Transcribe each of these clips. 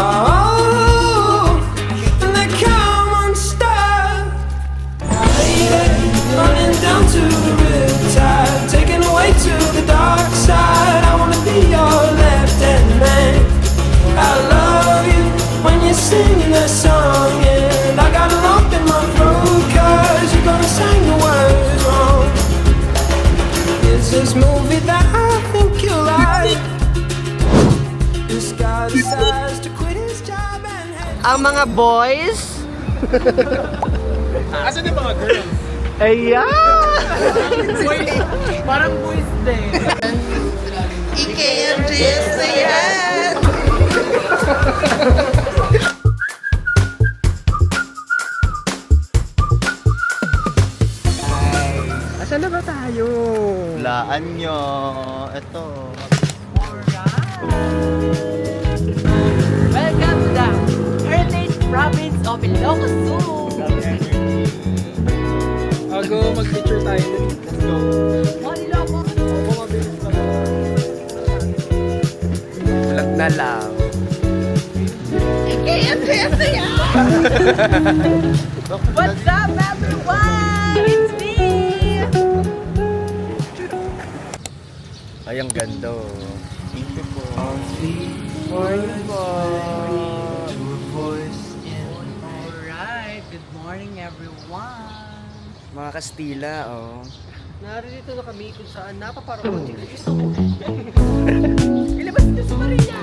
Oh, and they come unstuck. Running down to the riptide, taken away to the dark side. I wanna be your left-hand man. I love you when you're singing that song, and I got a lump in my throat 'cause you're gonna sing the words wrong. Is this movie that I think you like? This guy decides to quit his job and head. Ang mga boys. Asan yung mga girls? Ayan! Parang boys din. Ike-Andres na yan! Asan na ba tayo? Laan nyo. Ito. Welcome to the Heritage Province of Ilocos Sur. Bago mag-picture tayo dun. Let's go. Oh, Ilocos. Opo, mabilis lang. Vlog na lang. Ike-Andres na yan! What's up, everyone? It's me! Ay, ang ganda oh. Thank you po. Morning po. Alright, good morning, everyone. Mga Kastila, oh. Narito na kami kung saan napaparang gusto mo. Ilabas niyo si Maria!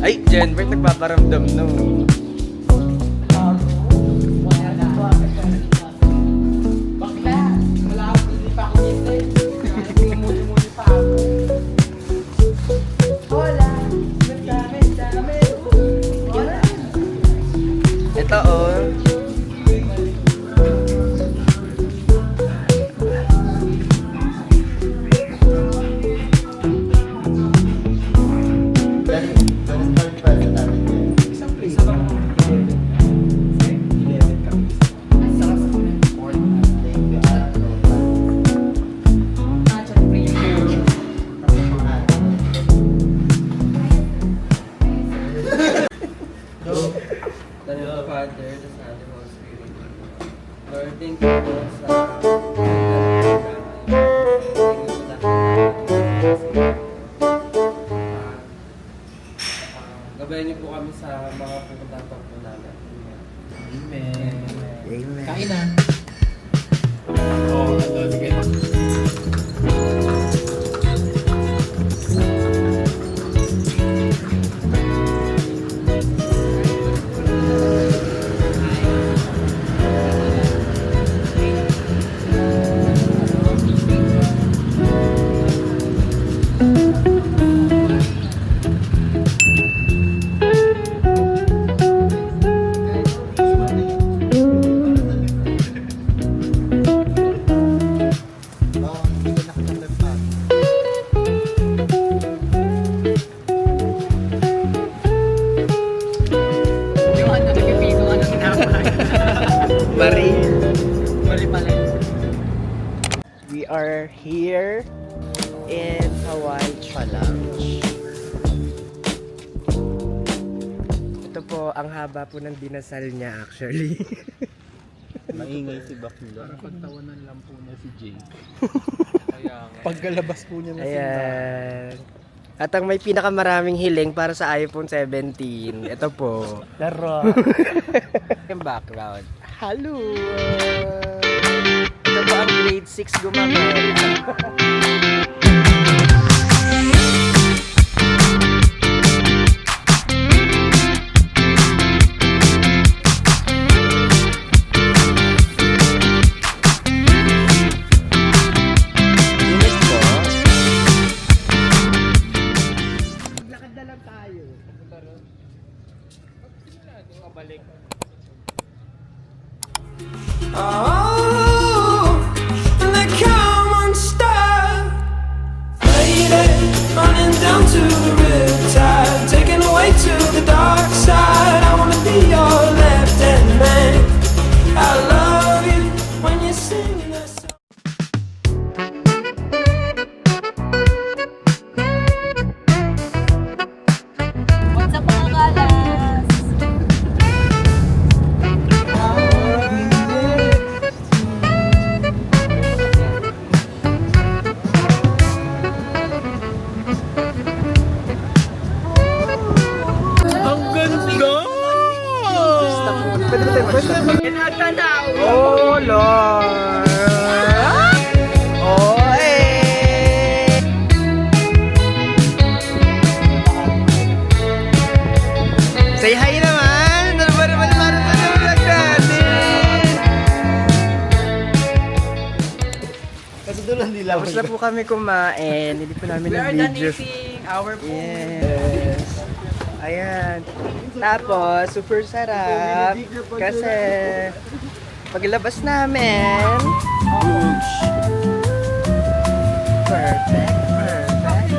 Ay, Jenbert, nagpaparamdam no. Bakla! Wala ako, hindi pa ako dito. Muni-muni pa ako. Hola! Hola! Ito, oh. Ganun pa rin pwede namin yun. Thank you, Father, the Son, and the Holy Spirit. Lord, thank you po sa gabayan niyo po kami sa mga pupuntahan po namin. Amen. Amen. Kain na. Oo, sige. Yung ano, nagpipiso ka ng napay. Marie, Mali pala. we are here in Hawaii Challenge. Ito po, ang haba po ng dinasal niya actually. Maingay si Baklo. Pagtawanan lang po na si Jay. Pagkalabas po niya Ayan. At ang may pinakamaraming hiling para sa iPhone 17, ito po. Laro. Yung background. Hello! Ito po ang grade 6 gumamit. Init po. Lakad na lang tayo. Oh, and they come unstuck. Doon nila. Tapos na po kami kumain. Hindi po namin We ng are done video. eating our food. Yes. Ayan. Tapos, super sarap. Kasi, paglabas namin, perfect, perfect.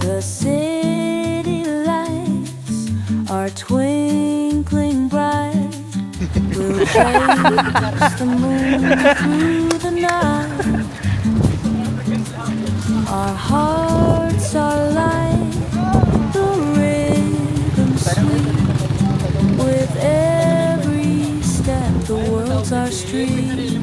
The city lights are twinkling bright. We'll chase the moon through the night. Our hearts are light, the rhythm sweet. With every step, the world's our street.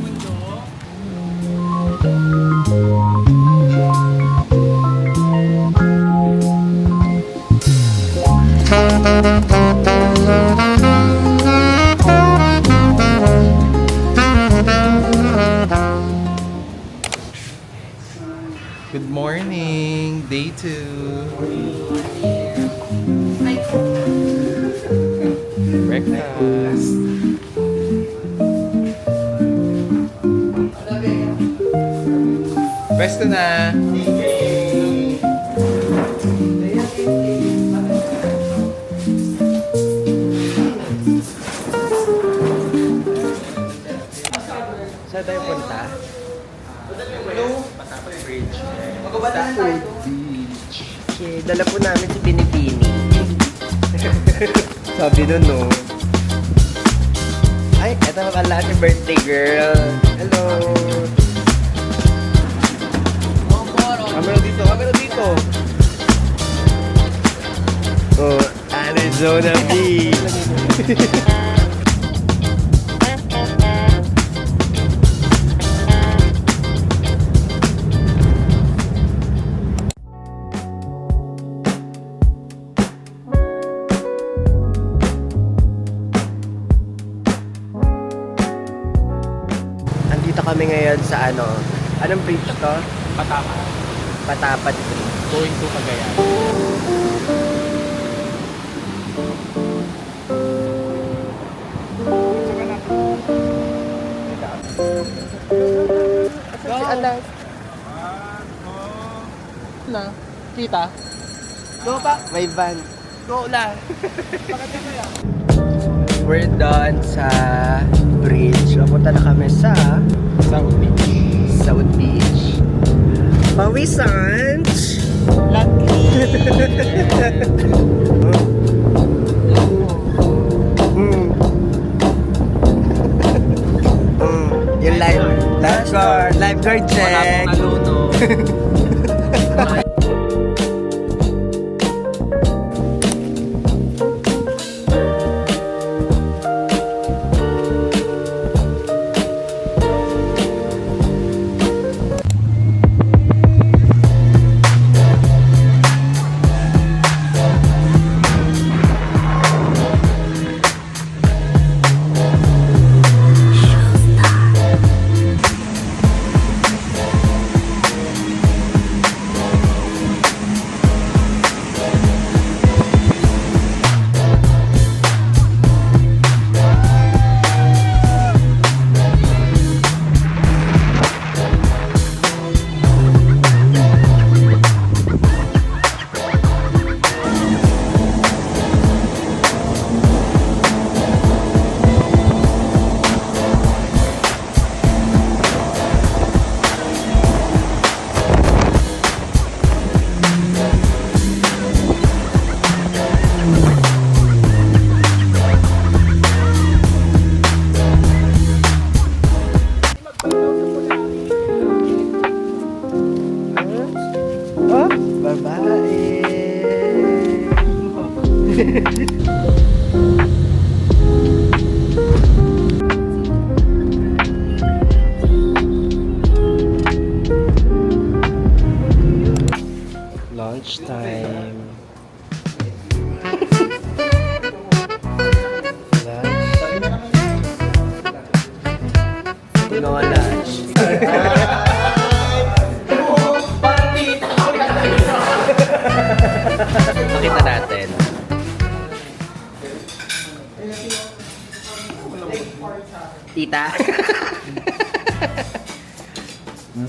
Good morning, day 2. Breakfast. Pwesto na. Saan tayo punta? Bridge. Okay, dala po namin si Pinipini. Sabi nun, no? Ay, eto pa pala si birthday girl. Hello! Camera dito, camera dito! Oh, Arizona Beach! Andito kami ngayon sa anong bridge to? Patama. Patapat Bridge. Going to Cagayan. Si Alas. Na, kita. Go pa. May van. Go lang. We're done sa bridge. Papunta na kami sa South Beach. South Beach. Pawisan! Yung lifeguard check. Oh, babae. Lunch time. Ito na nga lunch. Pakita natin. Tita.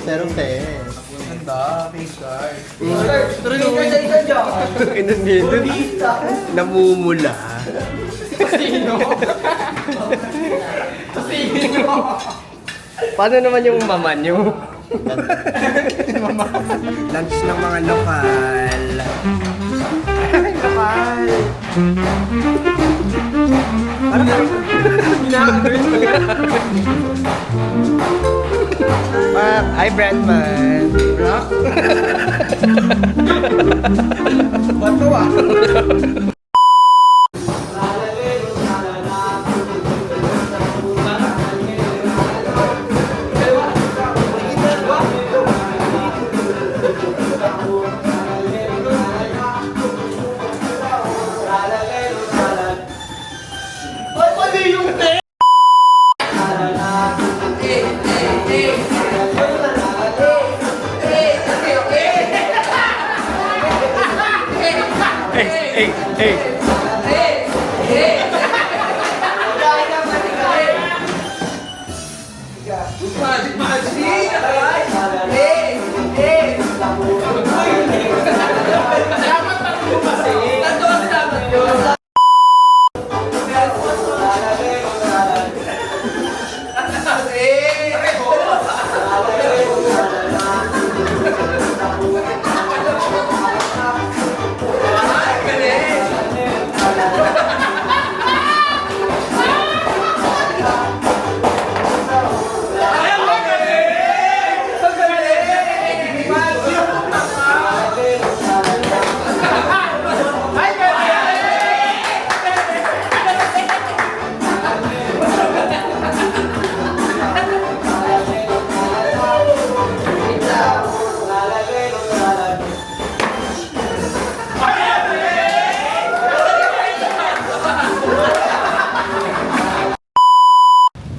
Pero test. Ganda, face card. Ano nito? Namumula. Sino? Sino? Paano naman yung maman yung lunch ng mga lokal? Lokal. Parang Ay, Brandman. Rock? Bato ah.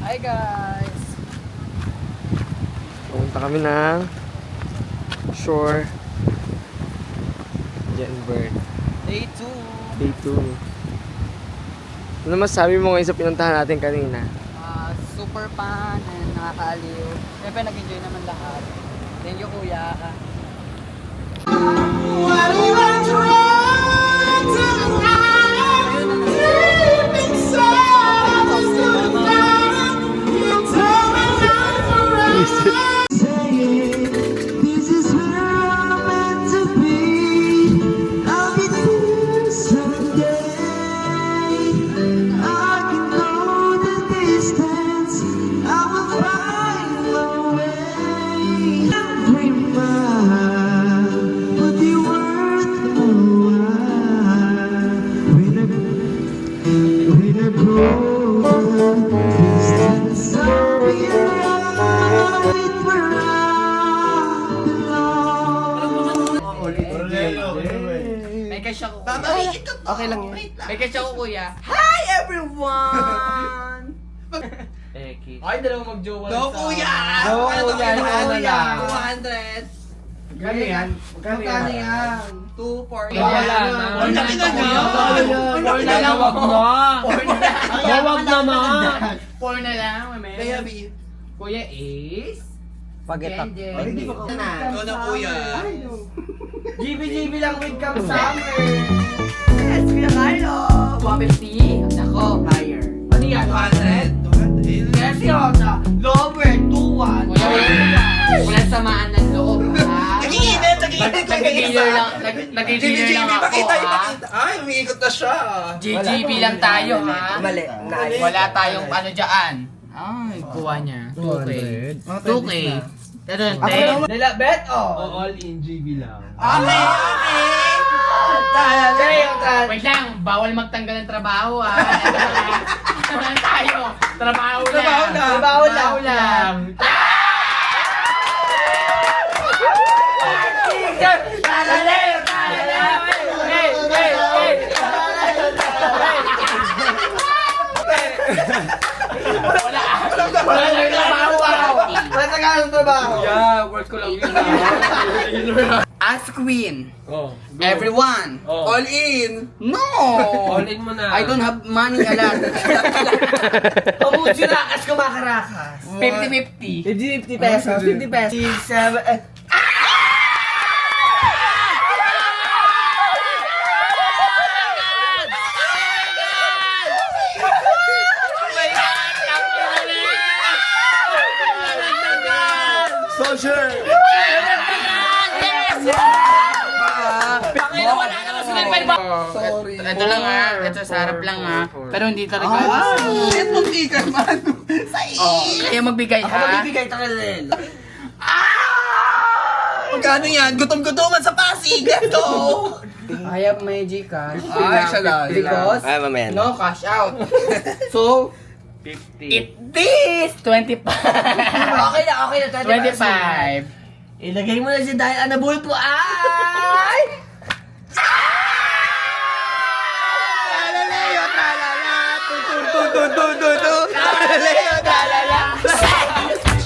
Hi guys! Pumunta kami ng shore. Jenbird. Day 2. Day 2. Ano masabi mo ngayon sa pinuntahan natin kanina? Super fun and nakakaaliw. Siyempre nag-enjoy naman lahat. Thank you kuya. This is where I'm meant to be. I'll be there someday. I can go the distance. I will find my way. Every mile would be worth a while. When I grow up, distance I'll be right where I belong. May cash ako kuya. Okay lang yun. May cash ako kuya. Hi everyone! Ay, dalawang mag-jowa. Go kuya! Go, kuya. Ano lang? 200. Magkano yan? Magkano yan? 240. Wala na. Ang laki na niya! Wag na lang, wag na. Wag naman. 4 na lang, mame. Kaya, B. Kuya is... Pag-etap. Ikaw na, kuya. GB lang with Cam Summer. Yes, Kuya Carlo. 150. Nako, higher. Ano yan? 200? Yes, yun. Lower, 2-1. Walang samaan ng loob, ha? Nag-iinit. Nag-dealer lang ako, ha? Ay, umiikot na siya. GGB lang tayo, ha? Mali. Wala tayong ano dyan. Ay, kuha niya. 2K. 2K. Pero, nila bet, oh. All in GB lang. Okay. Wait lang, bawal magtanggal ng trabaho, ha? Ano tayo? Trabaho lang. Trabaho lang. Wala nang trabaho. Matagal ang trabaho. Yeah, work ko lang yun. As queen, Oh, go. everyone, Oh. all in. No! All in mo na. I don't have money a lot. Pamudyo na, as kumakarakas. 50-50. 50 pesos, 50 pesos. 7, Soldier! Sorry. Ito lang ito sa harap lang Pero hindi talaga. Ito hindi ka man. Kaya magbigay ako magbibigay takalel. Magkano yan? Gutom-gutoman sa Pasig. Let's go! I have my Gcash. Ay, siya lang. Because Ay, mamaya na. no cash out. So, 50. it is 25. Okay na, 25. Ilagay mo na si dahil anabul po. Ay! Talaleo, talala. Tutu. Talaleo, talala.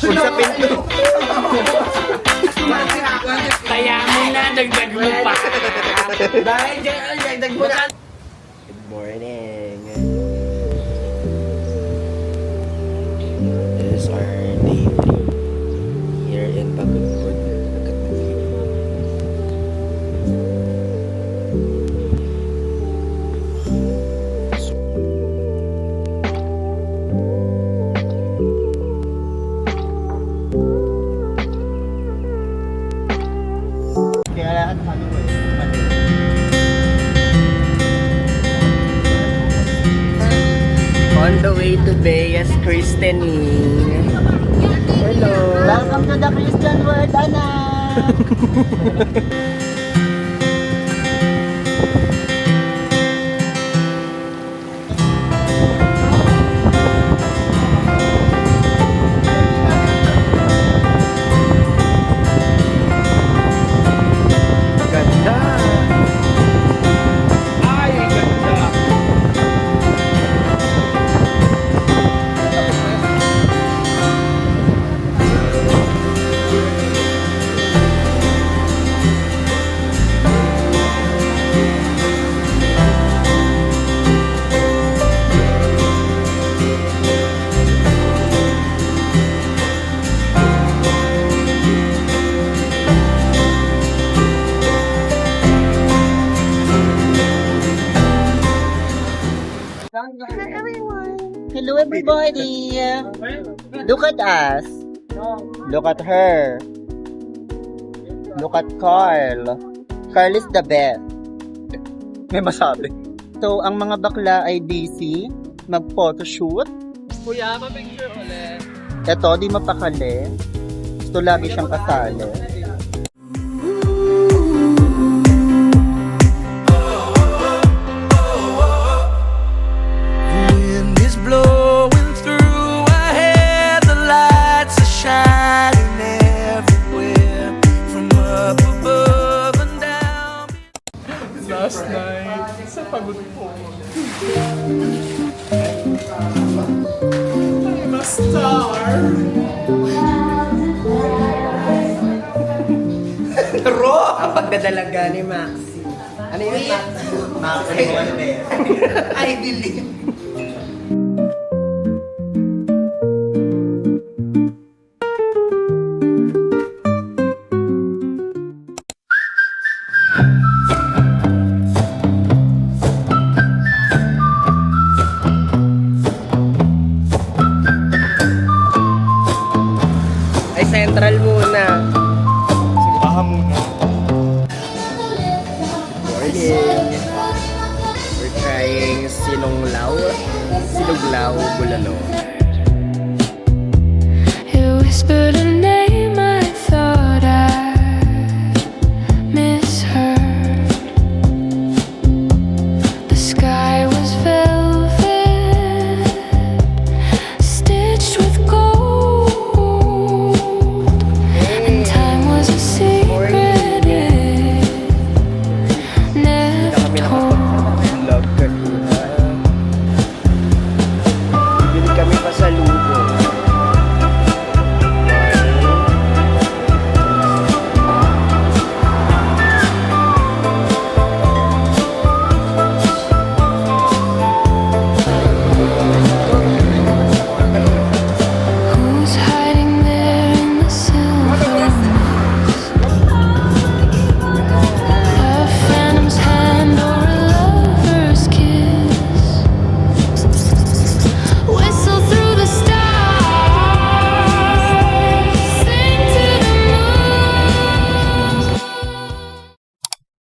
Usapin ko. Kaya mo na, dagdag mo pa. Dahil dyan, dagdag mo na. Good morning. This is our day 3 here in Pagudpud. Kaya lahat kami On the way to Beas Christening. Hello. Welcome to the Christian world, anak! Ganda. Ay, ganda. Hello everybody! Look at us! Look at her! Look at Carl! Carl is the best! May masabi. So, ang mga bakla ay busy, mag-photoshoot. Kuya, pa-picture ulit. Eto, di mapakali. Gusto lagi siyang kasali. Wind is blowing through our hair, the lights are shining everywhere, from up above and down. Last night, sa pagod po. I'm a star. Ang pagdadalaga ni Maxi. Ano yun, Maxi? I believe. Ay, central muna. Simbahan muna. Morning. We're trying sinonglaw, bulalo. You whispered